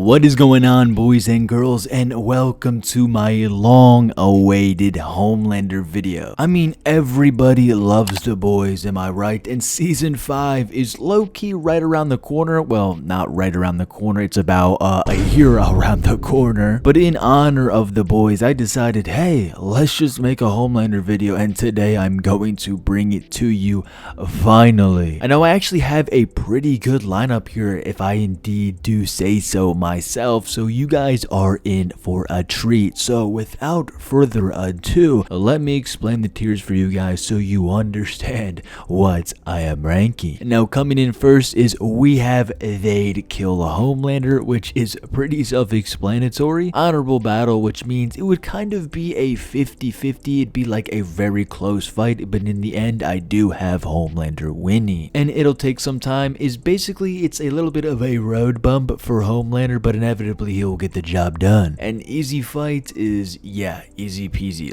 What is going on, boys and girls, and welcome to my long-awaited Homelander video. I mean, everybody loves The Boys, am I right? And season 5 is low-key right around the corner. Well, not right around the corner, it's about a year around the corner. But in honor of The Boys, I decided, hey, let's just make a Homelander video, and today I'm going to bring it to you finally. I know I actually have a pretty good lineup here, if I indeed do say so myself, so you guys are in for a treat. So without further ado, let me explain the tiers for you guys so you understand what I am ranking. Now, coming in first is we have They'd Kill a Homelander, which is pretty self-explanatory. Honorable battle, which means it would kind of be a 50-50. It'd be like a very close fight, but in the end I do have Homelander winning. And it'll take some time is basically it's a little bit of a road bump for Homelander, but inevitably he'll get the job done. An easy fight is, yeah, easy peasy.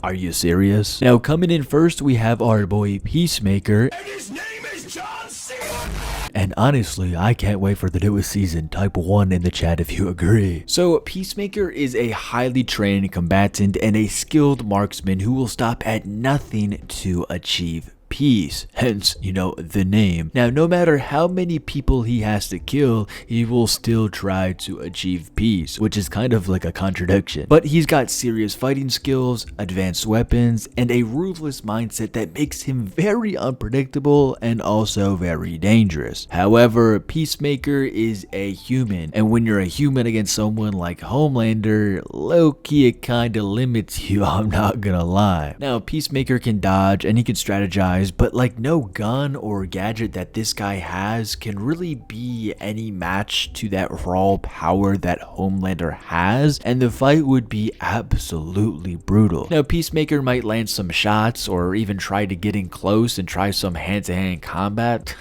Are you serious? Now, coming in first, we have our boy Peacemaker. And his name is John Cena. And honestly, I can't wait for the newest season. Type 1 in the chat if you agree. So, Peacemaker is a highly trained combatant and a skilled marksman who will stop at nothing to achieve peace, hence, you know, the name. Now, no matter how many people he has to kill, he will still try to achieve peace, which is kind of like a contradiction. But he's got serious fighting skills, advanced weapons, and a ruthless mindset that makes him very unpredictable and also very dangerous. However, Peacemaker is a human, and when you're a human against someone like Homelander, low-key it kinda limits you, I'm not gonna lie. Now, Peacemaker can dodge and he can strategize, but like no gun or gadget that this guy has can really be any match to that raw power that Homelander has, and the fight would be absolutely brutal. Now, Peacemaker might land some shots or even try to get in close and try some hand-to-hand combat.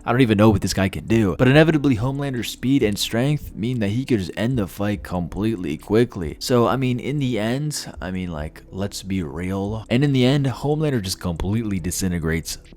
I don't even know what this guy can do, but inevitably Homelander's speed and strength mean that he could just end the fight completely quickly. So I mean, in the end, like, let's be real, and in the end Homelander just completely disintegrates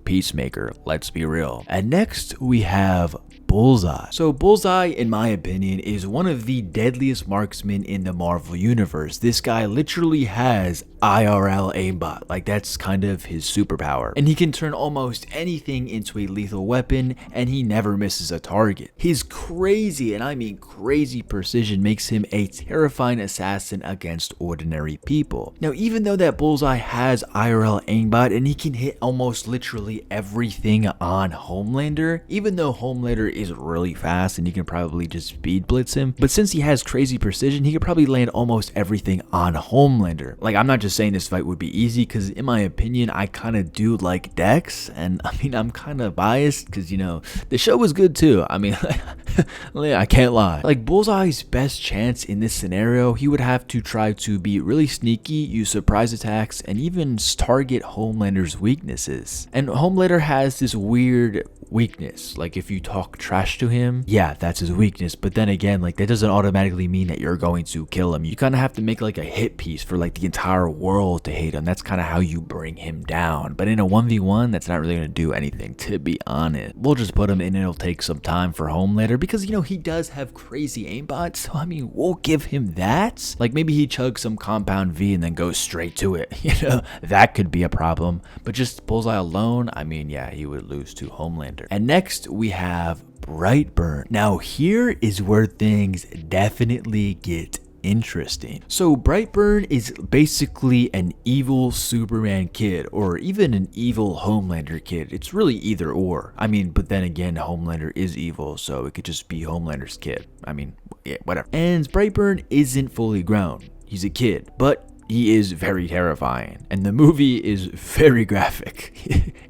Peacemaker, let's be real. And next we have Bullseye. So Bullseye, in my opinion, is one of the deadliest marksmen in the Marvel universe. This guy literally has IRL aimbot, like that's kind of his superpower. And he can turn almost anything into a lethal weapon, and he never misses a target. His crazy, and I mean crazy precision makes him a terrifying assassin against ordinary people. Now, even though that Bullseye has IRL aimbot and he can hit almost literally everything on Homelander, even though Homelander is really fast and you can probably just speed blitz him, but since he has crazy precision, he could probably land almost everything on Homelander. Like, I'm not just saying this fight would be easy, because in my opinion I kind of do like Dex, and I mean I'm kind of biased because, you know, the show was good too. I mean I can't lie. Like, Bullseye's best chance in this scenario, he would have to try to be really sneaky, use surprise attacks, and even target Homelander's weaknesses. And Homelander has this weird weakness, like if you talk trash to him, yeah, that's his weakness, but then again, like, that doesn't automatically mean that you're going to kill him. You kind of have to make like a hit piece for like the entire world to hate him. That's kind of how you bring him down. But in a 1v1, that's not really going to do anything, to be honest. We'll just put him in, it'll take some time for Homelander, because, you know, he does have crazy aimbot, so I mean, we'll give him that. Like, maybe he chugs some compound V and then goes straight to it, you know, that could be a problem. But just Bullseye alone, I mean, yeah, he would lose to Homelander. And next we have Breitburn. Now, here is where things definitely get interesting. So Breitburn is basically an evil Superman kid, or even an evil Homelander kid. It's really either or. I mean, but then again, Homelander is evil, so it could just be Homelander's kid. I mean, yeah, whatever. And Breitburn isn't fully grown. He's a kid, but he is very terrifying, and the movie is very graphic.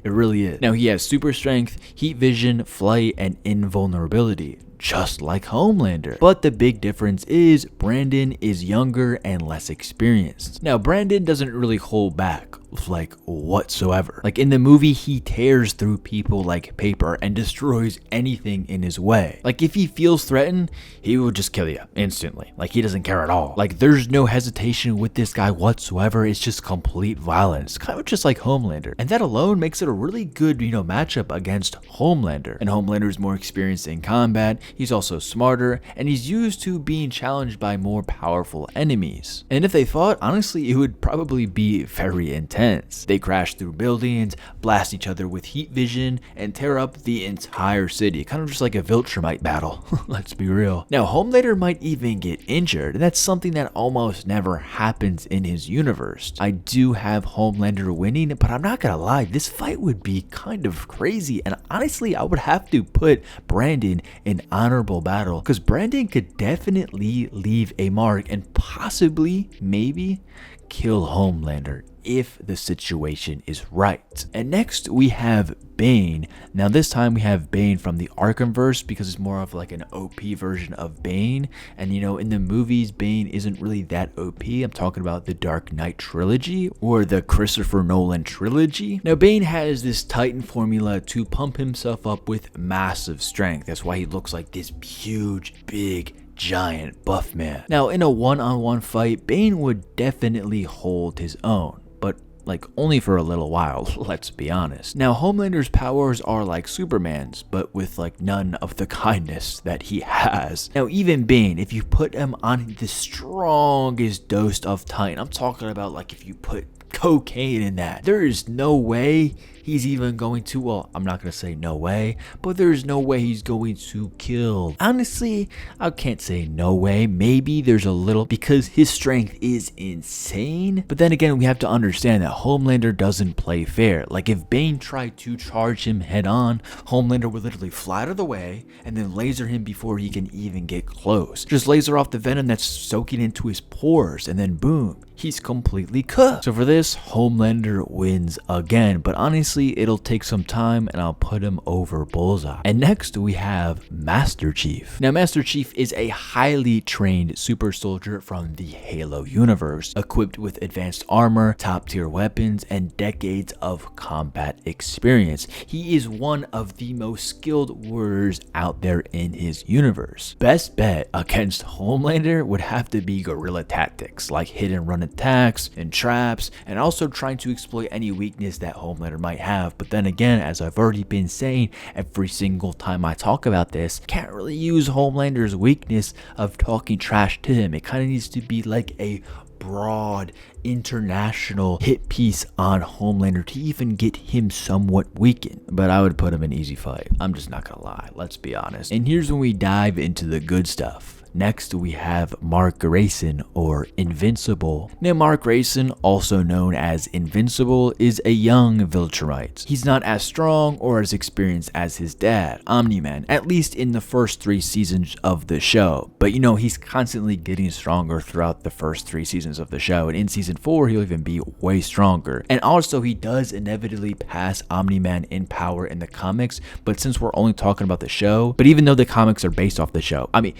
It really is. Now, he has super strength, heat vision, flight, and invulnerability, just like Homelander. But the big difference is Brandon is younger and less experienced. Now, Brandon doesn't really hold back. like whatsoever. Like in the movie, he tears through people like paper and destroys anything in his way. Like if he feels threatened, he will just kill you instantly. Like he doesn't care at all. Like there's no hesitation with this guy whatsoever. It's just complete violence, kind of just like Homelander. And that alone makes it a really good, matchup against Homelander. And Homelander is more experienced in combat. He's also smarter, and he's used to being challenged by more powerful enemies. And if they fought, honestly, it would probably be very intense. They crash through buildings, blast each other with heat vision, and tear up the entire city, kind of just like a Viltrumite battle. Let's be real. Now, Homelander might even get injured, and that's something that almost never happens in his universe. I do have Homelander winning, but I'm not gonna lie, this fight would be kind of crazy, and honestly, I would have to put Brandon in honorable battle, because Brandon could definitely leave a mark and possibly, maybe, kill Homelander if the situation is right. And next we have Bane. Now this time we have Bane from the Arkhamverse, because it's more of like an OP version of Bane. And in the movies, Bane isn't really that OP. I'm talking about the Dark Knight trilogy or the Christopher Nolan trilogy. Now Bane has this Titan formula to pump himself up with massive strength. That's why he looks like this huge, big, giant buff man. Now in a one-on-one fight, Bane would definitely hold his own, but like only for a little while, let's be honest. Now Homelander's powers are like Superman's, but with like none of the kindness that he has. Now even Bane, if you put him on the strongest dose of Titan, I'm talking about like if you put cocaine in that, there is no way he's even going to, well, I'm not going to say no way, but there's no way he's going to kill. Honestly, I can't say no way. Maybe there's a little, because his strength is insane. But then again, we have to understand that Homelander doesn't play fair. Like if Bane tried to charge him head on, Homelander would literally fly out of the way and then laser him before he can even get close. Just laser off the venom that's soaking into his pores, and then boom, he's completely cooked. So for this, Homelander wins again, but honestly, it'll take some time and I'll put him over Bullseye. And next we have Master Chief. Now Master Chief is a highly trained super soldier from the Halo universe, equipped with advanced armor, top tier weapons, and decades of combat experience. He is one of the most skilled warriors out there in his universe. Best bet against Homelander would have to be guerrilla tactics, like hit and run attacks and traps, and also trying to exploit any weakness that Homelander might have. But then again, as I've already been saying every single time I talk about this, can't really use Homelander's weakness of talking trash to him. It kind of needs to be like a broad international hit piece on Homelander to even get him somewhat weakened. But I would put him in easy fight. I'm just not gonna lie, let's be honest. And here's when we dive into the good stuff. Next, we have Mark Grayson, or Invincible. Now, Mark Grayson, also known as Invincible, is a young Viltrumite. He's not as strong or as experienced as his dad, Omni-Man, at least in the first 3 seasons of the show. But he's constantly getting stronger throughout the first 3 seasons of the show, and in season 4, he'll even be way stronger. And also, he does inevitably pass Omni-Man in power in the comics, but since we're only talking about the show, but even though the comics are based off the show, I mean,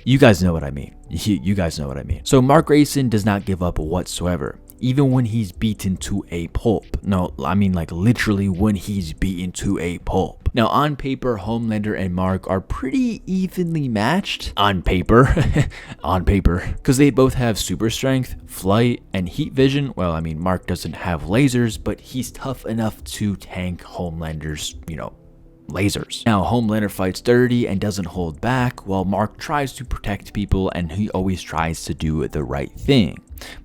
you guys know what I mean. You guys know what I mean. So Mark Grayson does not give up whatsoever, even when he's beaten to a pulp. No, I mean like literally when he's beaten to a pulp. Now on paper, Homelander and Mark are pretty evenly matched. On paper. On paper. Because they both have super strength, flight, and heat vision. Well, I mean, Mark doesn't have lasers, but he's tough enough to tank Homelander's, lasers. Now Homelander fights dirty and doesn't hold back, while Mark tries to protect people, and he always tries to do the right thing.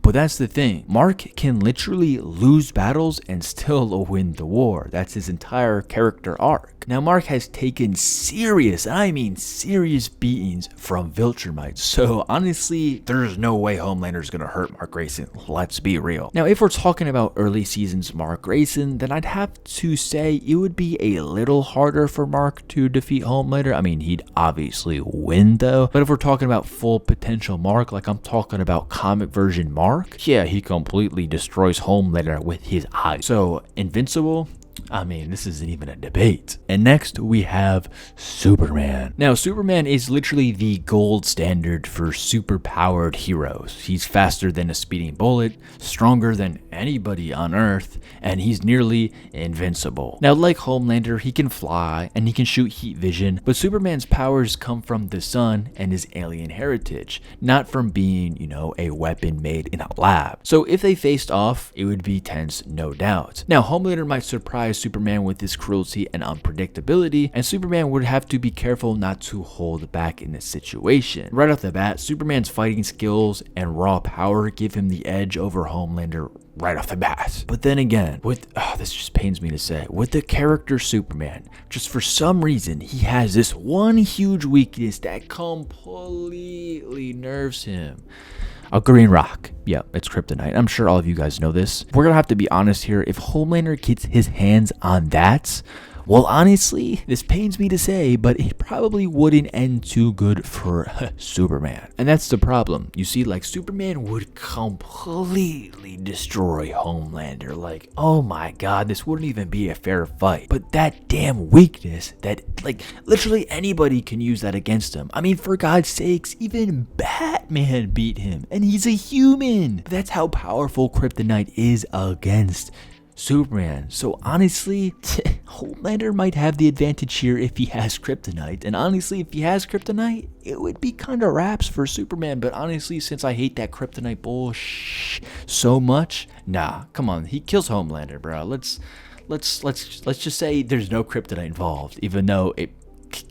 But that's the thing, Mark can literally lose battles and still win the war. That's his entire character arc. Now Mark has taken serious, and I mean serious, beatings from Viltrumites, so honestly, there's no way Homelander's gonna hurt Mark Grayson, let's be real. Now if we're talking about early seasons Mark Grayson, then I'd have to say it would be a little harder for Mark to defeat Homelander. I mean, he'd obviously win though, but if we're talking about full potential Mark, like I'm talking about comic version Mark, yeah, he completely destroys Homelander with his eyes. So Invincible, I mean, this isn't even a debate. And next we have Superman. Now Superman is literally the gold standard for super powered heroes. He's faster than a speeding bullet, stronger than anybody on Earth, and he's nearly invincible. Now, like Homelander, he can fly and he can shoot heat vision, but Superman's powers come from the sun and his alien heritage, not from being, a weapon made in a lab. So if they faced off, it would be tense, no doubt. Now, Homelander might surprise Superman with his cruelty and unpredictability, and Superman would have to be careful not to hold back in this situation. Right off the bat, Superman's fighting skills and raw power give him the edge over Homelander right off the bat. But then again, this just pains me to say, with the character Superman, just for some reason, he has this one huge weakness that completely nerves him. A green rock. Yeah, it's kryptonite. I'm sure all of you guys know this. We're gonna have to be honest here. If Homelander gets his hands on that, well, honestly, this pains me to say, but it probably wouldn't end too good for Superman. And that's the problem. You see, Superman would completely destroy Homelander. Oh my god, this wouldn't even be a fair fight. But that damn weakness, that, literally anybody can use that against him. I mean, for God's sakes, even Batman beat him, and he's a human. That's how powerful kryptonite is against Superman. So honestly, Homelander might have the advantage here if he has kryptonite. And honestly, if he has kryptonite, it would be kind of raps for Superman. But honestly, since I hate that kryptonite bullshit so much, nah, come on, he kills Homelander, bro. Let's just say there's no kryptonite involved, even though it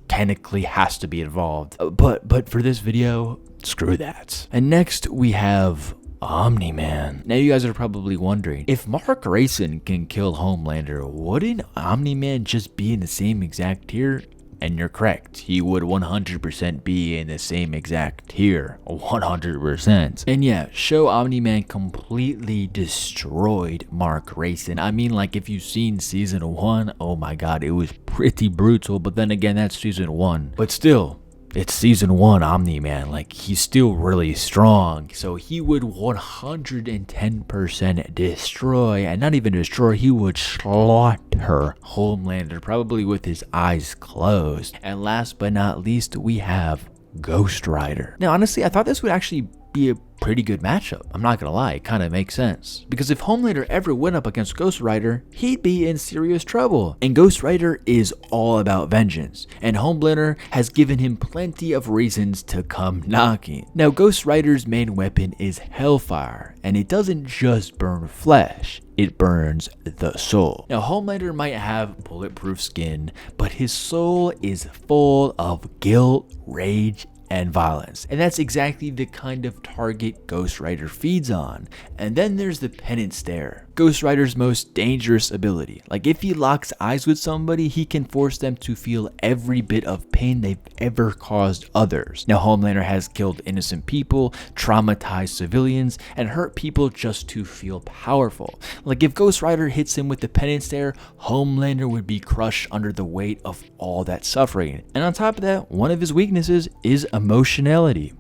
technically has to be involved. But for this video, screw that. And next we have Omni-Man. Now you guys are probably wondering, if Mark Grayson can kill Homelander, wouldn't Omni-Man just be in the same exact tier? And you're correct, he would 100% be in the same exact tier, 100%. And yeah, show Omni-Man completely destroyed Mark Grayson. I mean, if you've seen season 1, oh my god, it was pretty brutal, but then again, that's season 1. But still, it's season 1 Omni-Man, he's still really strong, so he would 110% destroy, and not even destroy, he would slaughter Homelander, probably with his eyes closed. And last but not least, we have Ghost Rider. Now honestly, I thought this would actually be a pretty good matchup. I'm not gonna lie, it kind of makes sense. Because if Homelander ever went up against Ghost Rider, he'd be in serious trouble. And Ghost Rider is all about vengeance, and Homelander has given him plenty of reasons to come knocking. Now Ghost Rider's main weapon is Hellfire, and it doesn't just burn flesh, it burns the soul. Now Homelander might have bulletproof skin, but his soul is full of guilt, rage, and violence. And that's exactly the kind of target Ghost Rider feeds on. And then there's the penance stare, Ghost Rider's most dangerous ability. If he locks eyes with somebody, he can force them to feel every bit of pain they've ever caused others. Now Homelander has killed innocent people, traumatized civilians, and hurt people just to feel powerful. If Ghost Rider hits him with the penance stare, Homelander would be crushed under the weight of all that suffering. And on top of that, one of his weaknesses is emotionality,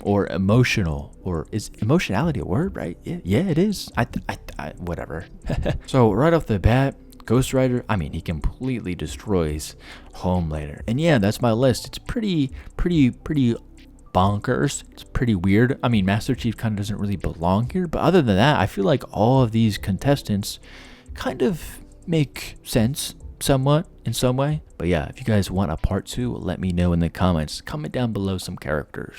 or emotional, or is emotionality a word, right? Yeah, it is. Whatever. So right off the bat, Ghost Rider, he completely destroys Homelander. And yeah, that's my list. It's pretty bonkers. It's pretty weird. Master Chief kind of doesn't really belong here, but other than that, I feel like all of these contestants kind of make sense somewhat in some way. But yeah, if you guys want a part 2, let me know in the comments. Comment down below some characters.